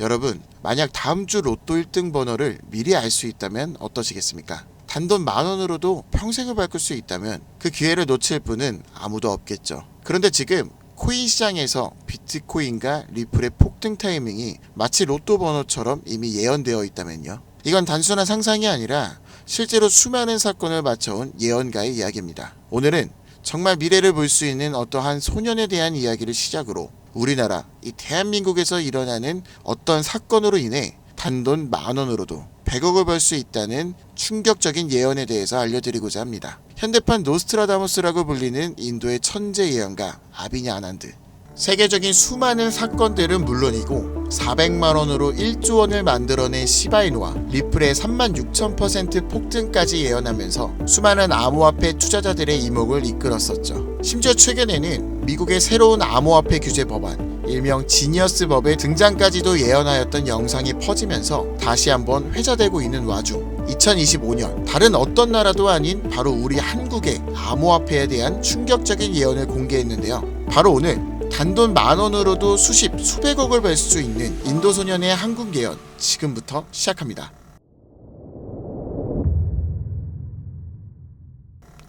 여러분, 만약 다음 주 로또 1등 번호를 미리 알 수 있다면 어떠시겠습니까? 단돈 10,000원으로도 평생을 바꿀 수 있다면 그 기회를 놓칠 분은 아무도 없겠죠. 그런데 지금 코인 시장에서 비트코인과 리플의 폭등 타이밍이 마치 로또 번호처럼 이미 예언되어 있다면요. 이건 단순한 상상이 아니라 실제로 수많은 사건을 맞춰온 예언가의 이야기입니다. 오늘은 정말 미래를 볼 수 있는 어떠한 소년에 대한 이야기를 시작으로 우리나라, 이 대한민국에서 일어나는 어떤 사건으로 인해 단돈 10,000원으로도 100억을 벌 수 있다는 충격적인 예언에 대해서 알려드리고자 합니다. 현대판 노스트라다무스라고 불리는 인도의 천재 예언가 아비냐 아난드. 세계적인 수많은 사건들은 물론이고 400만원으로 1조 원을 만들어낸 시바이누와 리플의 36,000% 폭등까지 예언하면서 수많은 암호화폐 투자자들의 이목을 이끌었었죠. 심지어 최근에는 미국의 새로운 암호화폐 규제 법안, 일명 지니어스 법의 등장까지도 예언하였던 영상이 퍼지면서 다시 한번 회자되고 있는 와중 2025년 다른 어떤 나라도 아닌 바로 우리 한국의 암호화폐에 대한 충격적인 예언을 공개했는데요. 바로 오늘 단돈 10,000원으로도 수백억을 벌 수 있는 인도 소년의 한국 예언 지금부터 시작합니다.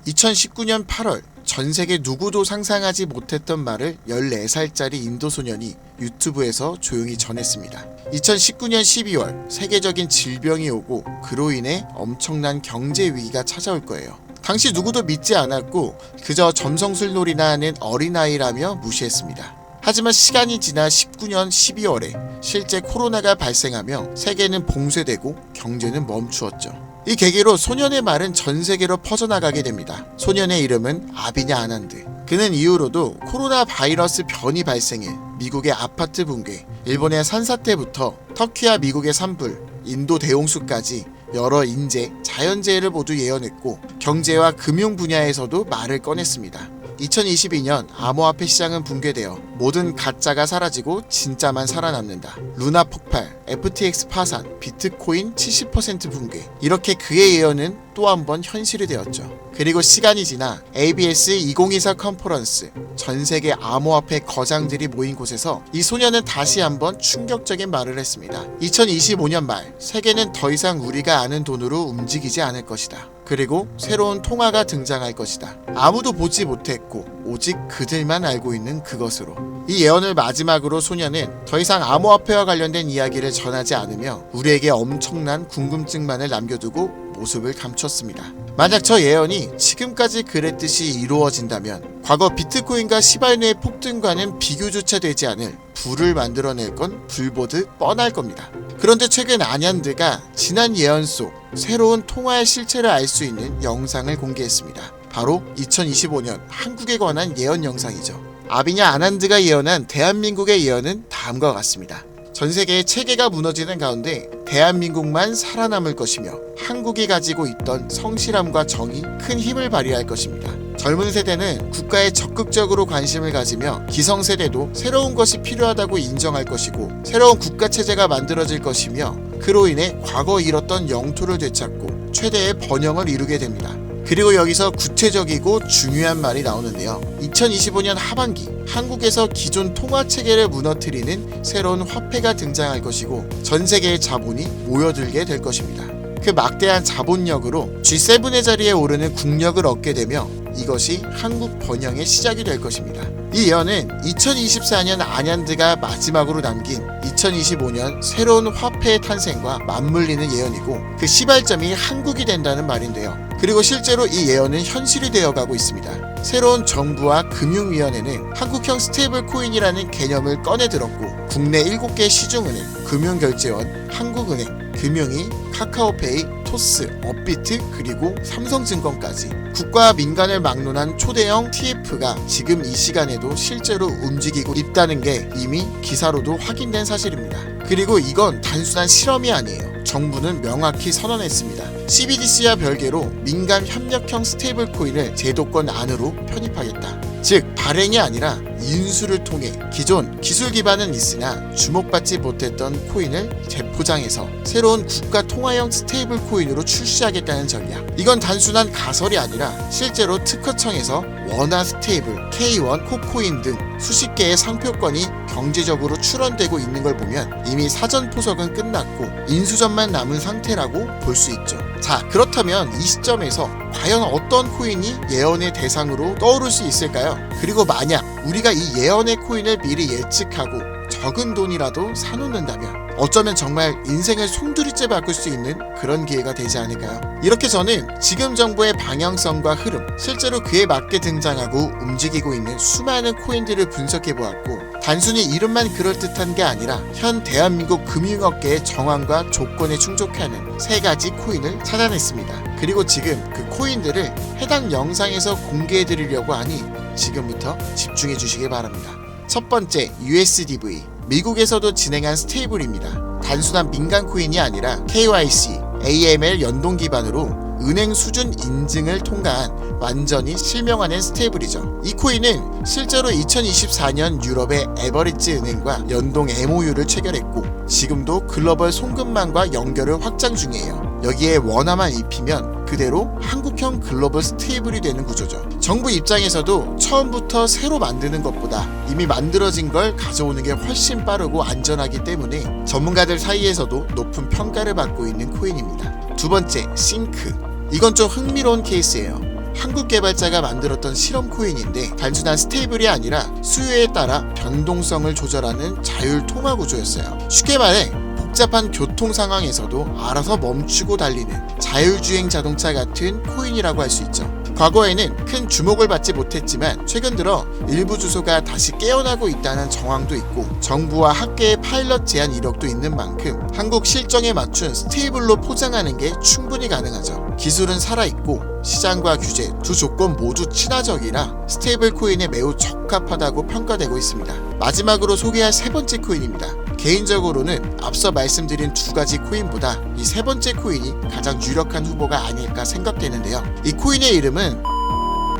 2019년 8월 전 세계 누구도 상상하지 못했던 말을 14살짜리 인도 소년이 유튜브에서 조용히 전했습니다. 2019년 12월 세계적인 질병이 오고 그로 인해 엄청난 경제 위기가 찾아올 거예요. 당시 누구도 믿지 않았고 그저 점성술놀이나 하는 어린아이라며 무시했습니다. 하지만 시간이 지나 19년 12월에 실제 코로나가 발생하며 세계는 봉쇄되고 경제는 멈추었죠. 이 계기로 소년의 말은 전 세계로 퍼져나가게 됩니다. 소년의 이름은 아비냐 아난드. 그는 이후로도 코로나 바이러스 변이 발생해 미국의 아파트 붕괴, 일본의 산사태부터 터키와 미국의 산불, 인도 대홍수까지 여러 인재, 자연재해를 모두 예언했고 경제와 금융 분야에서도 말을 꺼냈습니다. 2022년 암호화폐 시장은 붕괴되어 모든 가짜가 사라지고 진짜만 살아남는다. 루나 폭발, FTX 파산, 비트코인 70% 붕괴. 이렇게 그의 예언은 또 한 번 현실이 되었죠. 그리고 시간이 지나 ABS 2024 컨퍼런스, 전 세계 암호화폐 거장들이 모인 곳에서 이 소년은 다시 한번 충격적인 말을 했습니다. 2025년 말 세계는 더 이상 우리가 아는 돈으로 움직이지 않을 것이다. 그리고 새로운 통화가 등장할 것이다. 아무도 보지 못했고 오직 그들만 알고 있는 그것으로. 이 예언을 마지막으로 소년은 더 이상 암호화폐와 관련된 이야기를 전하지 않으며 우리에게 엄청난 궁금증만을 남겨두고 모습을 감췄습니다. 만약 저 예언이 지금까지 그랬듯이 이루어진다면 과거 비트코인과 시바이누의 폭등과는 비교조차 되지 않을 부를 만들어낼 건 불보듯 뻔할 겁니다. 그런데 최근 아난드가 지난 예언 속 새로운 통화의 실체를 알 수 있는 영상을 공개했습니다. 바로 2025년 한국에 관한 예언 영상이죠. 아비냐 아난드가 예언한 대한민국의 예언은 다음과 같습니다. 전 세계의 체계가 무너지는 가운데 대한민국만 살아남을 것이며 한국이 가지고 있던 성실함과 정이 큰 힘을 발휘할 것입니다. 젊은 세대는 국가에 적극적으로 관심을 가지며 기성세대도 새로운 것이 필요하다고 인정할 것이고 새로운 국가체제가 만들어질 것이며 그로 인해 과거 잃었던 영토를 되찾고 최대의 번영을 이루게 됩니다. 그리고 여기서 구체적이고 중요한 말이 나오는데요. 2025년 하반기 한국에서 기존 통화체계를 무너뜨리는 새로운 화폐가 등장할 것이고 전 세계의 자본이 모여들게 될 것입니다. 그 막대한 자본력으로 G7의 자리에 오르는 국력을 얻게 되며 이것이 한국 번영의 시작이 될 것입니다. 이 예언은 2024년 아난드가 마지막으로 남긴 2025년 새로운 화폐의 탄생과 맞물리는 예언이고 그 시발점이 한국이 된다는 말인데요. 그리고 실제로 이 예언은 현실이 되어가고 있습니다. 새로운 정부와 금융위원회는 한국형 스테이블 코인이라는 개념을 꺼내들었고 국내 7개 시중은행, 금융결제원, 한국은행, 금융위, 카카오페이, 토스, 업비트 그리고 삼성증권까지 국가와 민간을 막론한 초대형 TF가 지금 이 시간에도 실제로 움직이고 있다는 게 이미 기사로도 확인된 사실입니다. 그리고 이건 단순한 실험이 아니에요. 정부는 명확히 선언했습니다. CBDC와 별개로 민간 협력형 스테이블 코인을 제도권 안으로 편입하겠다. 즉 발행이 아니라 인수를 통해 기존 기술 기반은 있으나 주목받지 못했던 코인을 재포장해서 새로운 국가 통화형 스테이블 코인으로 출시하겠다는 전략. 이건 단순한 가설이 아니라 실제로 특허청에서 원화 스테이블, K1, 코코인 등 수십 개의 상표권이 경제적으로 출원되고 있는 걸 보면 이미 사전 포석은 끝났고 인수전만 남은 상태라고 볼 수 있죠. 자, 그렇다면 이 시점에서 과연 어떤 코인이 예언의 대상으로 떠오를 수 있을까요? 그리고 만약 우리가 이 예언의 코인을 미리 예측하고 적은 돈이라도 사놓는다면 어쩌면 정말 인생을 송두리째 바꿀 수 있는 그런 기회가 되지 않을까요? 이렇게 저는 지금 정부의 방향성과 흐름, 실제로 그에 맞게 등장하고 움직이고 있는 수많은 코인들을 분석해보았고 단순히 이름만 그럴듯한 게 아니라 현 대한민국 금융업계의 정황과 조건에 충족하는 3가지 코인을 찾아냈습니다. 그리고 지금 그 코인들을 해당 영상에서 공개해드리려고 하니 지금부터 집중해 주시기 바랍니다. 첫 번째, USDV. 미국에서도 진행한 스테이블입니다. 단순한 민간 코인이 아니라 KYC, AML 연동 기반으로 은행 수준 인증을 통과한 완전히 실명화된 스테이블이죠. 이 코인은 실제로 2024년 유럽의 에버리지 은행과 연동 MOU를 체결했고 지금도 글로벌 송금망과 연결을 확장 중이에요. 여기에 원화만 입히면 그대로 한국형 글로벌 스테이블이 되는 구조죠. 정부 입장에서도 처음부터 새로 만드는 것보다 이미 만들어진 걸 가져오는 게 훨씬 빠르고 안전하기 때문에 전문가들 사이에서도 높은 평가를 받고 있는 코인입니다. 두 번째, 싱크. 이건 좀 흥미로운 케이스예요. 한국 개발자가 만들었던 실험 코인인데 단순한 스테이블이 아니라 수요에 따라 변동성을 조절하는 자율 통화 구조였어요. 쉽게 말해 복잡한 교통 상황에서도 알아서 멈추고 달리는 자율주행 자동차 같은 코인이라고 할 수 있죠. 과거에는 큰 주목을 받지 못했지만 최근 들어 일부 주소가 다시 깨어나고 있다는 정황도 있고 정부와 학계의 파일럿 제안 이력도 있는 만큼 한국 실정에 맞춘 스테이블로 포장하는 게 충분히 가능하죠. 기술은 살아있고 시장과 규제 두 조건 모두 친화적이라 스테이블 코인에 매우 적합하다고 평가되고 있습니다. 마지막으로 소개할 3번째 코인입니다. 개인적으로는 앞서 말씀드린 2가지 코인보다 이 3번째 코인이 가장 유력한 후보가 아닐까 생각되는데요. 이 코인의 이름은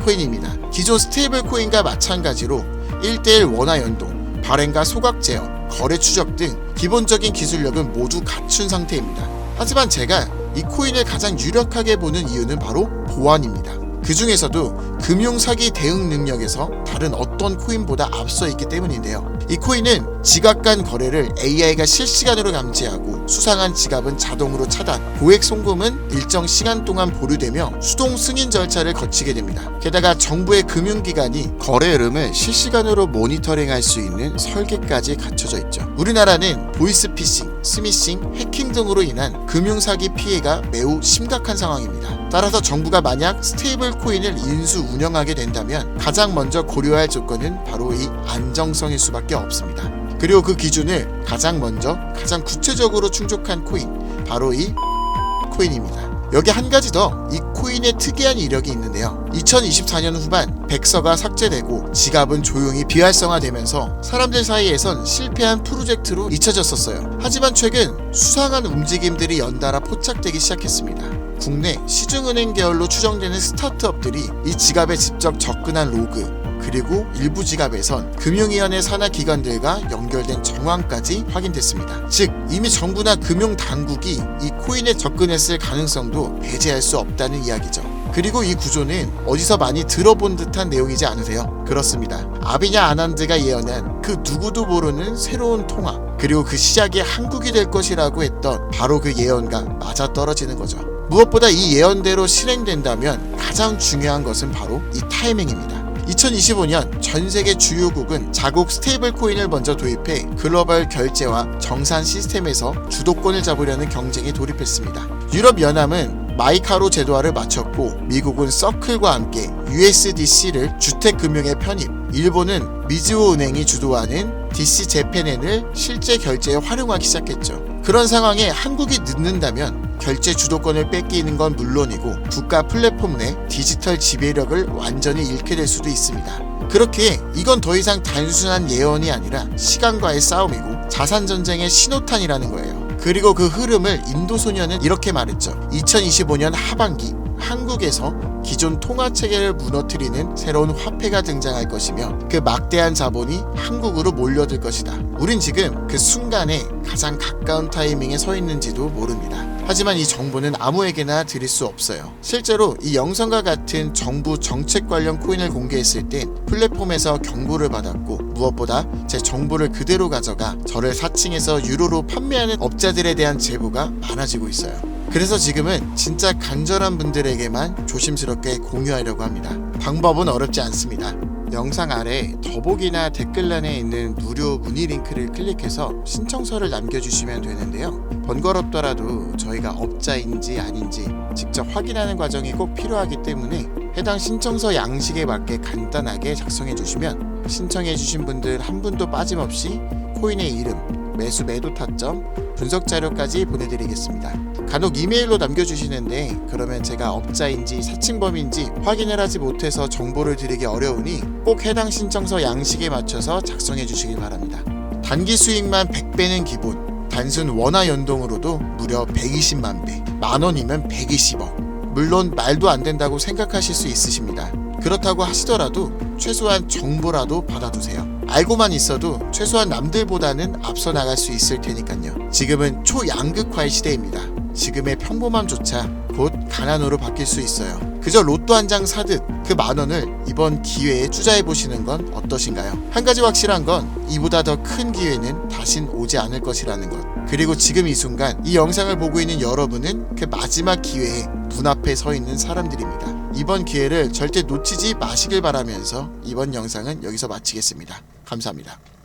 코인입니다. 기존 스테이블 코인과 마찬가지로 1:1 원화 연동, 발행과 소각 제어, 거래 추적 등 기본적인 기술력은 모두 갖춘 상태입니다. 하지만 제가 이 코인을 가장 유력하게 보는 이유는 바로 보안입니다. 그 중에서도 금융사기 대응 능력에서 다른 어떤 코인보다 앞서 있기 때문인데요. 이 코인은 지갑 간 거래를 AI가 실시간으로 감지하고 수상한 지갑은 자동으로 차단, 고액 송금은 일정 시간 동안 보류되며 수동 승인 절차를 거치게 됩니다. 게다가 정부의 금융기관이 거래 흐름을 실시간으로 모니터링할 수 있는 설계까지 갖춰져 있죠. 우리나라는 보이스피싱, 스미싱, 해킹 등으로 인한 금융사기 피해가 매우 심각한 상황입니다. 따라서 정부가 만약 스테이블 코인을 인수 운영하게 된다면 가장 먼저 고려할 조건은 바로 이 안정성일 수밖에 없습니다. 그리고 그 기준을 가장 구체적으로 충족한 코인, 바로 이 코인입니다. 여기 한 가지 더 이 코인의 특이한 이력이 있는데요. 2024년 후반 백서가 삭제되고 지갑은 조용히 비활성화되면서 사람들 사이에선 실패한 프로젝트로 잊혀졌었어요. 하지만 최근 수상한 움직임들이 연달아 포착되기 시작했습니다. 국내 시중은행 계열로 추정되는 스타트업들이 이 지갑에 직접 접근한 로그, 그리고 일부 지갑에선 금융위원회 산하 기관들과 연결된 정황까지 확인됐습니다. 즉 이미 정부나 금융당국이 이 코인에 접근했을 가능성도 배제할 수 없다는 이야기죠. 그리고 이 구조는 어디서 많이 들어본 듯한 내용이지 않으세요? 그렇습니다. 아비냐 아난드가 예언한 그 누구도 모르는 새로운 통화, 그리고 그 시작이 한국이 될 것이라고 했던 바로 그 예언과 맞아떨어지는 거죠. 무엇보다 이 예언대로 실행된다면 가장 중요한 것은 바로 이 타이밍입니다. 2025년 전 세계 주요국은 자국 스테이블 코인을 먼저 도입해 글로벌 결제와 정산 시스템에서 주도권을 잡으려는 경쟁에 돌입했습니다. 유럽연합은 마이카로 제도화를 마쳤고 미국은 서클과 함께 USDC를 주택금융에 편입, 일본은 미즈호 은행이 주도하는 DC 재팬엔을 실제 결제에 활용하기 시작했죠. 그런 상황에 한국이 늦는다면 결제 주도권을 뺏기는 건 물론이고 국가 플랫폼 내 디지털 지배력을 완전히 잃게 될 수도 있습니다. 그렇게 이건 더 이상 단순한 예언이 아니라 시간과의 싸움이고 자산전쟁의 신호탄이라는 거예요. 그리고 그 흐름을 인도소년은 이렇게 말했죠. 2025년 하반기 한국에서 기존 통화체계를 무너뜨리는 새로운 화폐가 등장할 것이며 그 막대한 자본이 한국으로 몰려들 것이다. 우린 지금 그 순간에 가장 가까운 타이밍에 서 있는지도 모릅니다. 하지만 이 정보는 아무에게나 드릴 수 없어요. 실제로 이 영상과 같은 정부 정책 관련 코인을 공개했을 땐 플랫폼에서 경고를 받았고, 무엇보다 제 정보를 그대로 가져가 저를 사칭해서 유로로 판매하는 업자들에 대한 제보가 많아지고 있어요. 그래서 지금은 진짜 간절한 분들에게만 조심스럽게 공유하려고 합니다. 방법은 어렵지 않습니다. 영상 아래 더보기나 댓글란에 있는 무료 문의 링크를 클릭해서 신청서를 남겨주시면 되는데요. 번거롭더라도 저희가 업자인지 아닌지 직접 확인하는 과정이 꼭 필요하기 때문에 해당 신청서 양식에 맞게 간단하게 작성해 주시면 신청해 주신 분들 한 분도 빠짐없이 코인의 이름, 매수 매도 타점, 분석 자료까지 보내드리겠습니다. 간혹 이메일로 남겨주시는데 그러면 제가 업자인지 사칭범인지 확인을 하지 못해서 정보를 드리기 어려우니 꼭 해당 신청서 양식에 맞춰서 작성해 주시길 바랍니다. 단기 수익만 100배는 기본, 단순 원화 연동으로도 무려 120만 배, 만원이면 120억. 물론 말도 안 된다고 생각하실 수 있으십니다. 그렇다고 하시더라도 최소한 정보라도 받아두세요. 알고만 있어도 최소한 남들보다는 앞서 나갈 수 있을 테니까요. 지금은 초양극화의 시대입니다. 지금의 평범함조차 곧 가난으로 바뀔 수 있어요. 그저 로또 한 장 사듯 그 만원을 이번 기회에 투자해보시는 건 어떠신가요? 한 가지 확실한 건 이보다 더 큰 기회는 다신 오지 않을 것이라는 것. 그리고 지금 이 순간 이 영상을 보고 있는 여러분은 그 마지막 기회에 눈앞에 서 있는 사람들입니다. 이번 기회를 절대 놓치지 마시길 바라면서 이번 영상은 여기서 마치겠습니다. 감사합니다.